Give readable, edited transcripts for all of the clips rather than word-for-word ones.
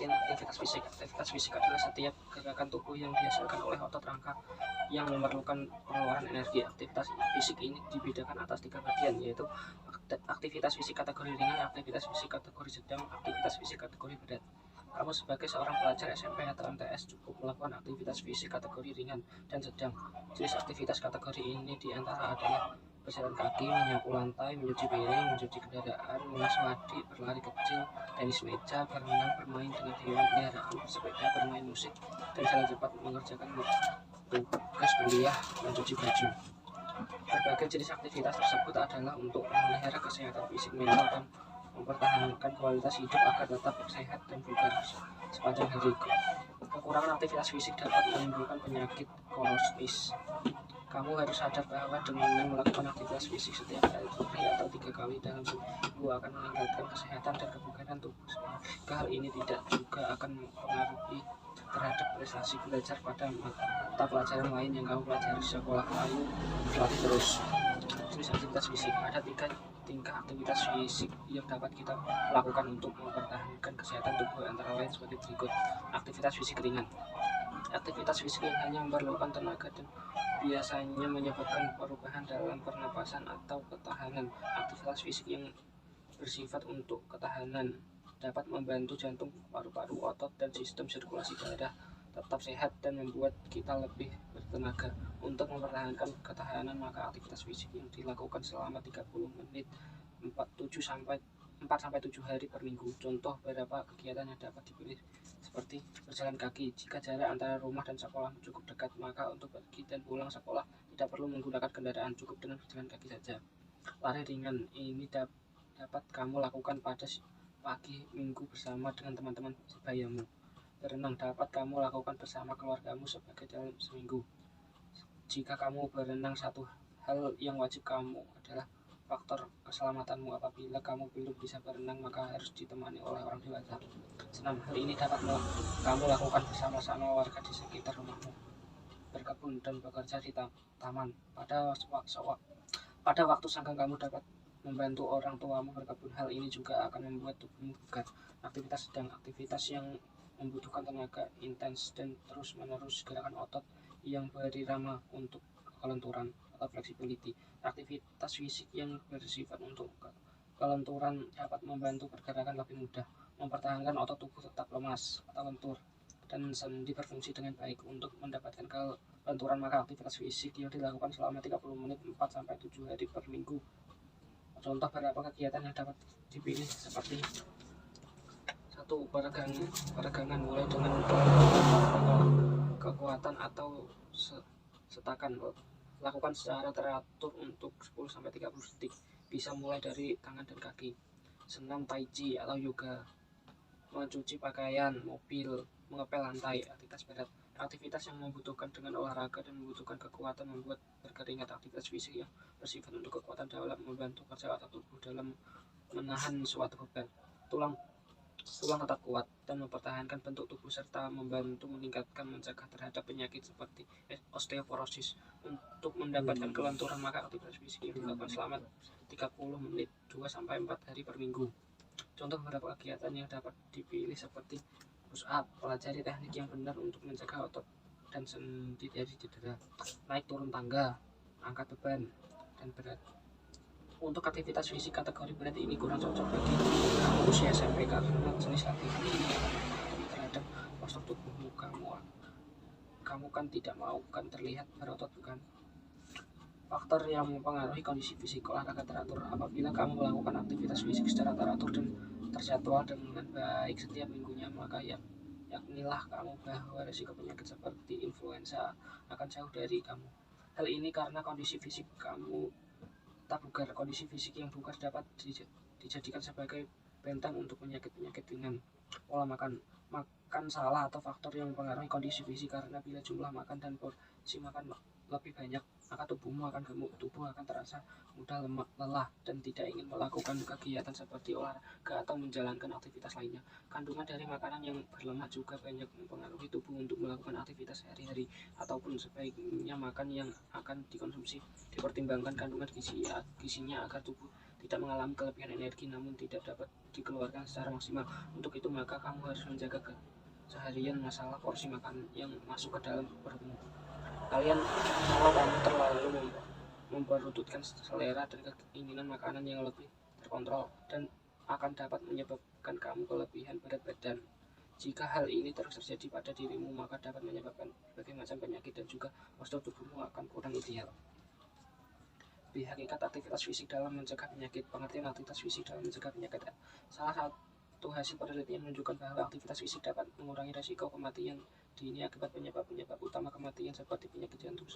pengertian aktivitas fisik. Aktivitas fisik adalah setiap gerakan tubuh yang dihasilkan oleh otot rangka yang memerlukan pengeluaran energi. Aktivitas fisik ini dibedakan atas 3 bagian, yaitu aktivitas fisik kategori ringan, aktivitas fisik kategori sedang, aktivitas fisik kategori berat. Kamu sebagai seorang pelajar SMP atau MTS cukup melakukan aktivitas fisik kategori ringan dan sedang. Jenis aktivitas kategori ini diantara adalah berjalan kaki, menyapu lantai, mencuci piring, mencuci kendaraan, mengasuh adik, berlari kecil, tenis meja, berenang, bermain dengan hewan peliharaan, bersepeda, bermain musik, dan jalan cepat, mengerjakan tugas kuliah, mencuci baju. Berbagai jenis aktivitas tersebut adalah untuk memelihara kesehatan fisik, mental, dan mempertahankan kualitas hidup agar tetap sehat dan bugar sepanjang hari. Kekurangan aktivitas fisik dapat menimbulkan penyakit kronis. Kamu harus sadar bahwa dengan melakukan aktivitas fisik setiap hari atau 3 kali dalam seminggu akan meningkatkan kesehatan dan kebugaran tubuh. Hal ini tidak juga akan mempengaruhi terhadap prestasi belajar pada mata pelajaran lain yang kamu pelajari di sekolah. Kamu berlatih terus. Jenis aktivitas fisik, ada 3 tingkah aktivitas fisik yang dapat kita lakukan untuk mempertahankan kesehatan tubuh, antara lain sebagai berikut. Aktivitas fisik ringan. Aktivitas fisik yang hanya memerlukan tenaga dan biasanya menyebabkan perubahan dalam pernapasan atau ketahanan. Aktivitas fisik yang bersifat untuk ketahanan dapat membantu jantung, paru-paru, otot, dan sistem sirkulasi darah tetap sehat dan membuat kita lebih bertenaga. Untuk mempertahankan ketahanan, maka aktivitas fisik yang dilakukan selama 30 menit 4-7 hari per minggu. Contoh beberapa kegiatan yang dapat dipilih seperti berjalan kaki. Jika jarak antara rumah dan sekolah cukup dekat, maka untuk pergi dan pulang sekolah tidak perlu menggunakan kendaraan, cukup dengan berjalan kaki saja. Lari ringan ini dapat kamu lakukan pada pagi minggu bersama dengan teman-teman sebayamu. Berenang dapat kamu lakukan bersama keluargamu sebagai dalam seminggu. Jika kamu berenang, satu hal yang wajib kamu adalah faktor keselamatanmu. Apabila kamu belum bisa berenang, maka harus ditemani oleh orang dewasa. Senam, hal ini dapat kamu lakukan bersama-sama warga di sekitar rumahmu. Berkebun dan bekerja di taman. Pada waktu senggang kamu dapat membantu orang tuamu berkebun. Hal ini juga akan membuat tubuhmu bugar. Aktivitas sedang, aktivitas yang membutuhkan tenaga intens dan terus-menerus gerakan otot yang berirama untuk kelenturan atau flexibility. Aktivitas fisik yang bersifat untuk kelenturan dapat membantu pergerakan lebih mudah, mempertahankan otot tubuh tetap lemas atau lentur, dan sendi berfungsi dengan baik. Untuk mendapatkan kelenturan, maka aktivitas fisik yang dilakukan selama 30 menit 4-7 hari per minggu. Contoh beberapa kegiatan yang dapat dipilih seperti 1. Peregangan mulai dengan kekuatan atau setakan. Lakukan secara teratur untuk 10-30 detik. Bisa mulai dari tangan dan kaki. Senam tai chi atau yoga. Mencuci pakaian, mobil, mengepel lantai. Aktivitas berat. Aktivitas yang membutuhkan dengan olahraga dan membutuhkan kekuatan membuat berkeringat. Aktivitas fisik yang bersifat untuk kekuatan dalam membantu kerja otot tubuh dalam menahan suatu beban. Tulang tetap kuat dan mempertahankan bentuk tubuh serta membantu meningkatkan mencegah terhadap penyakit seperti osteoporosis. Untuk mendapatkan kelenturan, maka aktivitas fisik yang dilakukan selama 30 menit 2-4 hari per minggu. Contoh beberapa kegiatan yang dapat dipilih seperti push up, pelajari teknik yang benar untuk mencegah otot dan sendi dari cedera, naik turun tangga, angkat beban dan berat. Untuk aktivitas fisik kategori berat ini kurang cocok bagi kamu usia SMP karena jenis latihan ini terhadap postur tubuhmu. Kamu kan tidak mau kan terlihat berotot, bukan? Faktor yang mempengaruhi kondisi fisik, olahraga teratur. Apabila kamu melakukan aktivitas fisik secara teratur dan terjadwal dengan baik setiap minggunya, maka yaknilah kamu bahwa risiko penyakit seperti influenza akan jauh dari kamu. Hal ini karena kondisi fisik kamu tak bugar. Kondisi fisik yang bugar dapat dijadikan sebagai benteng untuk penyakit-penyakit ringan. Pola makan salah atau faktor yang mempengaruhi kondisi fisik, karena bila jumlah makan dan porsi makan lebih banyak, maka tubuhmu akan gemuk, tubuh akan terasa mudah lelah dan tidak ingin melakukan kegiatan seperti olahraga atau menjalankan aktivitas lainnya. Kandungan dari makanan yang berlemak juga banyak mempengaruhi tubuh untuk melakukan aktivitas sehari-hari, ataupun sebaiknya makan yang akan dikonsumsi dipertimbangkan kandungan gizinya agar tubuh tidak mengalami kelebihan energi namun tidak dapat dikeluarkan secara maksimal. Untuk itu maka kamu harus menjaga keseharian masalah porsi makan yang masuk ke dalam perutmu. Kalau kamu terlalu memperututkan selera dan keinginan makanan yang lebih terkontrol dan akan dapat menyebabkan kamu kelebihan berat badan. Jika hal ini terus terjadi pada dirimu, maka dapat menyebabkan berbagai macam penyakit dan juga postur tubuhmu akan kurang ideal. Hakikat aktivitas fisik dalam mencegah penyakit. Pengertian aktivitas fisik dalam mencegah penyakit. Salah satu hasil penelitian menunjukkan bahwa aktivitas fisik dapat mengurangi risiko kematian dini akibat penyebab utama kematian seperti penyakit jantung.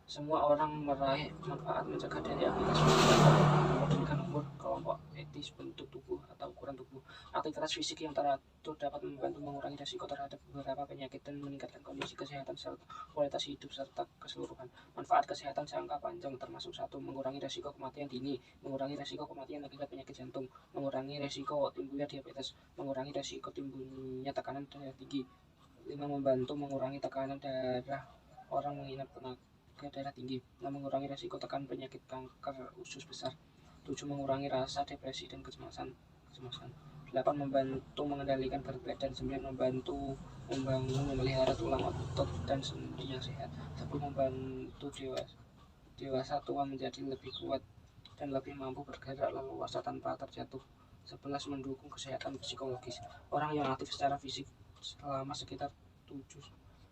Semua orang meraih manfaat mencegah dari aktivitas fisik dapat memperdulikan umur, kelompok etis, bentuk tubuh, atau ukuran tubuh. Aktivitas fisik yang teratur dapat membantu mengurangi risiko terhadap beberapa penyakit dan meningkatkan kondisi kesehatan serta kualitas hidup serta keseluruhan. Manfaat kesehatan jangka panjang termasuk 1. Mengurangi risiko kematian dini, mengurangi risiko kematian akibat penyakit jantung, mengurangi risiko timbulnya diabetes, mengurangi risiko timbulnya tekanan darah tinggi. 5. Membantu mengurangi tekanan darah orang mengidap darah tinggi, mengurangi risiko tekanan penyakit kanker usus besar. 7. Mengurangi rasa depresi dan kecemasan. 8. Membantu mengendalikan berat badan. 9. Membantu membangun memelihara tulang otot dan sendi yang sehat. 10. Membantu dewasa tua menjadi lebih kuat dan lebih mampu bergerak leluasa tanpa terjatuh. 11. Mendukung kesehatan psikologis. Orang yang aktif secara fisik selama sekitar 7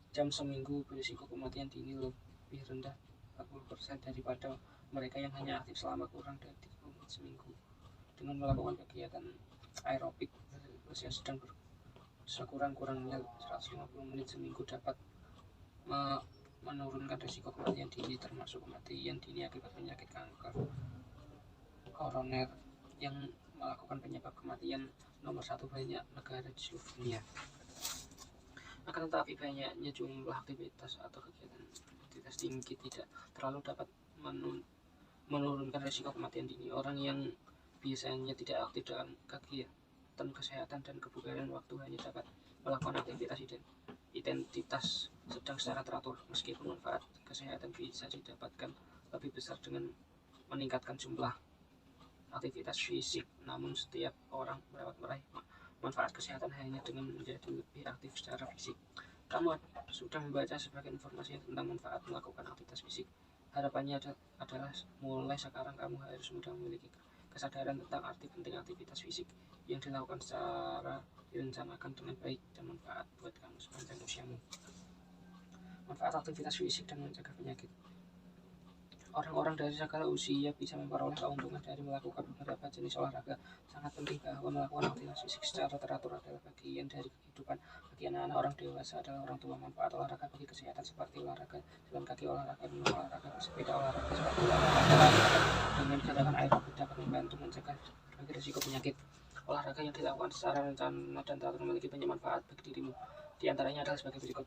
jam seminggu berisiko kematian dini lebih rendah 40% daripada mereka yang hanya aktif selama kurang dari 30 menit seminggu. Dengan melakukan kegiatan aerobik berusia sedang sekurang-kurangnya 150 menit seminggu dapat menurunkan risiko kematian dini, termasuk kematian dini akibat penyakit kanker koroner yang melakukan penyebab kematian nomor 1 banyak negara di seluruh dunia. Akan tetapi banyaknya jumlah aktivitas atau kegiatan tinggi tidak terlalu dapat menurunkan risiko kematian dini. Orang yang biasanya tidak aktif dalam kegiatan kesehatan dan kebugaran waktu hanya dapat melakukan aktivitas identitas sedang secara teratur, meskipun manfaat kesehatan bisa didapatkan lebih besar dengan meningkatkan jumlah aktivitas fisik. Namun setiap orang dapat meraih manfaat kesehatan hanya dengan menjadi lebih aktif secara fisik. Kamu sudah membaca sebagian informasi tentang manfaat melakukan aktivitas fisik. Harapannya adalah mulai sekarang kamu harus sudah memiliki kesadaran tentang arti penting aktivitas fisik yang dilakukan secara direncanakan dengan baik dan manfaat buat kamu sepanjang usiamu. Manfaat aktivitas fisik dan mencegah penyakit. Orang-orang dari segala usia bisa memperoleh keuntungan dari melakukan beberapa jenis olahraga. Sangat penting bahwa melakukan aktivitas fisik secara teratur adalah bagian dari kehidupan. Bagi anak-anak, orang dewasa adalah orang tua. Manfaat olahraga bagi kesehatan seperti olahraga jalan kaki, olahraga gunung, olahraga bersepeda, olahraga sepatu, olahraga lari dengan gerakan aerobik dapat membantu mencegah berbagai risiko penyakit. Olahraga yang dilakukan secara rencana dan teratur memiliki banyak manfaat bagi dirimu. Di antaranya adalah sebagai berikut.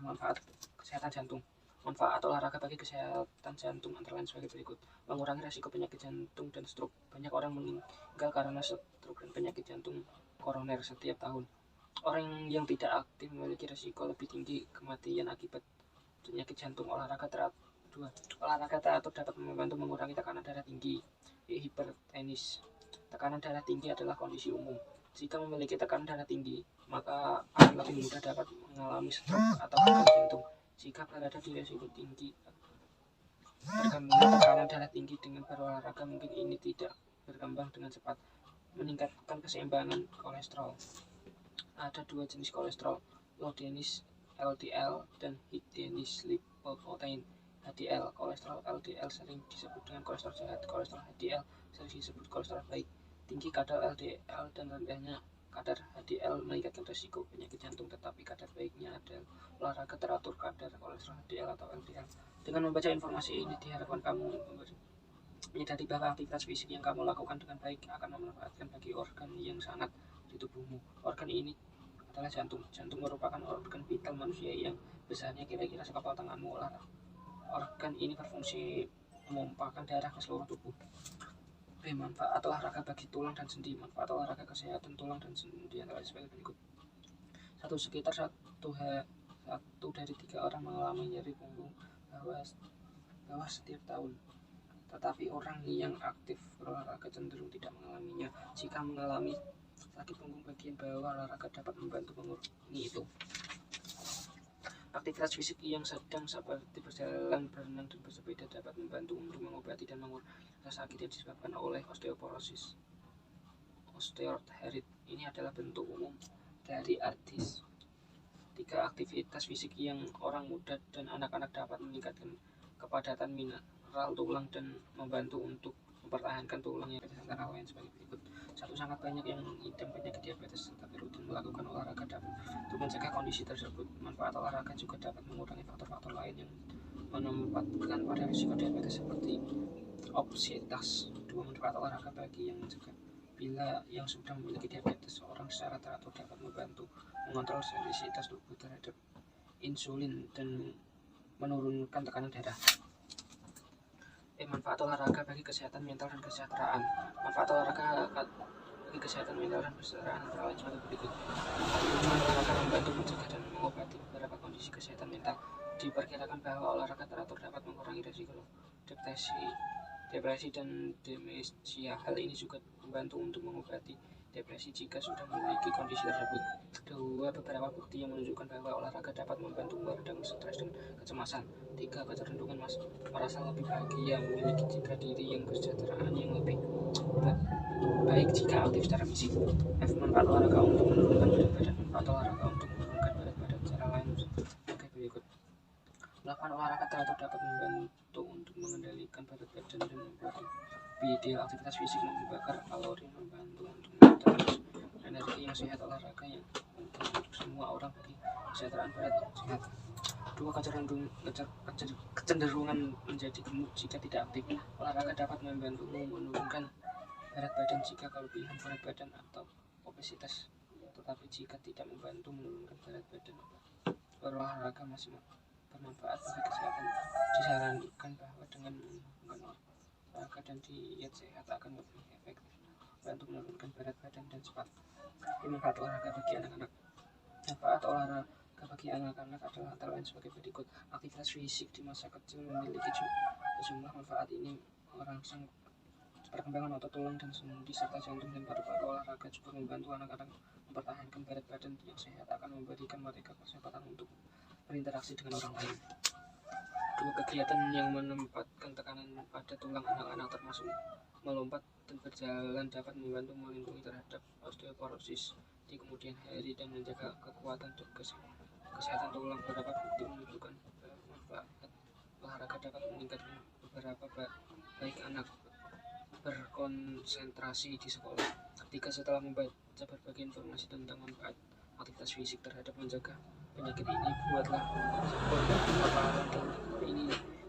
Manfaat kesehatan jantung. Manfaat olahraga bagi kesehatan jantung antara lain sebagai berikut. Mengurangi risiko penyakit jantung dan stroke. Banyak orang meninggal karena stroke dan penyakit jantung koroner setiap tahun. Orang yang tidak aktif memiliki risiko lebih tinggi kematian akibat penyakit jantung. Olahraga teratur dapat membantu mengurangi tekanan darah tinggi, hipertenis. Tekanan darah tinggi adalah kondisi umum. Jika memiliki tekanan darah tinggi, maka akan lebih mudah dapat mengalami stroke atau gagal jantung. Jika berada di risiko tinggi berkembang tekanan darah tinggi dengan berolahraga, mungkin ini tidak berkembang dengan cepat. Meningkatkan keseimbangan kolesterol. Ada 2 jenis kolesterol, low dense LDL dan high dense lipoprotein HDL. Kolesterol LDL sering disebut dengan kolesterol jahat. Kolesterol HDL sering disebut kolesterol baik. Tinggi kadar LDL dan rendahnya kadar HDL meningkatkan risiko penyakit jantung, tetapi kadar baiknya adalah olahraga teratur kadar kolesterol HDL atau LDL. Dengan membaca informasi ini diharapkan kamu menyadari bahwa aktivitas fisik yang kamu lakukan dengan baik akan memanfaatkan bagi organ yang sangat di tubuhmu. Organ ini adalah jantung. Jantung merupakan organ vital manusia yang besarnya kira-kira sekepal tanganmu. Organ ini berfungsi memompahkan darah ke seluruh tubuh. Manfaat olahraga bagi tulang dan sendi. Manfaat olahraga kesehatan tulang dan sendi adalah sebagai berikut. Sekitar 1 dari 3 orang mengalami nyeri punggung bawah setiap tahun. tetapi orang yang aktif berolahraga cenderung tidak mengalaminya. Jika mengalami sakit punggung bagian bawah, olahraga dapat membantu mengurangi itu. Aktivitas fisik yang sedang seperti berjalan, berenang, dan bersepeda dapat membantu untuk mengobati dan mengurangi rasa sakit yang disebabkan oleh osteoporosis. Osteoarthritis ini adalah bentuk umum dari artis. 3. Aktivitas fisik yang orang muda dan anak-anak dapat meningkatkan kepadatan mineral tulang dan membantu untuk mempertahankan tulang yang antara lain sebagai berikut. 1. Sangat banyak yang mengidap penyakit diabetes tetapi rutin melakukan olahraga dapat untuk mencegah kondisi tersebut. Manfaat olahraga juga dapat mengurangi faktor-faktor lain yang menempatkan pada risiko diabetes seperti obesitas. 2. Manfaat olahraga bagi yang mencegah. Bila yang sudah memiliki diabetes, orang secara teratur dapat membantu mengontrol sensitivitas tubuh terhadap insulin dan menurunkan tekanan darah. Manfaat olahraga bagi kesehatan mental dan kesejahteraan. Manfaat olahraga bagi kesehatan mental dan kesejahteraan antara lain sebagai berikut. Tujuan olahraga membantu mencegah dan mengobati beberapa kondisi kesehatan mental. Diperkirakan bahwa olahraga teratur dapat mengurangi risiko depresi dan demensia. Hal ini juga membantu untuk mengobati depresi jika sudah memiliki kondisi tersebut. 2. Beberapa bukti yang menunjukkan bahwa olahraga dapat membantu meredam stres dan kecemasan. 3. Kecenderungan merasa lebih bahagia, memiliki citra diri yang kesejahteraan yang lebih baik jika aktif secara fisik. F. Manfaat olahraga untuk menurunkan berat badan. Manfaat olahraga untuk menurunkan berat badan secara lain sebagai berikut. Melakukan olahraga teratur dapat membantu untuk mengendalikan berat badan dan membuat lebih ideal. Aktivitas fisik membakar kalori, membantu untuk metabolisme energi yang sehat. Olahraga yang penting untuk semua orang bagi kesejahteraan berat sehat. 2. Kecenderungan menjadi gemuk jika tidak aktif. Olahraga dapat membantu menurunkan berat badan jika kelebihan berat badan atau obesitas, tetapi jika tidak membantu menurunkan berat badan, berolahraga masih bermanfaat bagi kesehatan. Disarankan bahwa dengan melakukan olahraga dan diet sehat akan lebih efektif membantu menurunkan berat badan dan cepat. Manfaat olahraga bagi anak-anak. Manfaat olahraga bagi anak-anak adalah antara lain sebagai berikut. Aktivitas fisik di masa kecil memiliki sejumlah manfaat. Ini merangsang perkembangan otot tulang dan sendi serta jantung dan paru-paru. Olahraga juga membantu anak-anak mempertahankan berat badan yang sehat, akan memberikan mereka kesempatan untuk berinteraksi dengan orang lain. 2. Kegiatan yang menempatkan tekanan pada tulang anak-anak termasuk melompat dan berjalan dapat membantu melindungi terhadap osteoporosis di kemudian hari dan menjaga kekuatan dan kesehatan tulang. Beberapa bukti menunjukkan bahwa manfaat olahraga dapat meningkatkan beberapa baik anak berkonsentrasi di sekolah. 3. Setelah membaca berbagai informasi tentang manfaat aktivitas fisik terhadap mencegah penyakit ini, buatlah sebuah paparan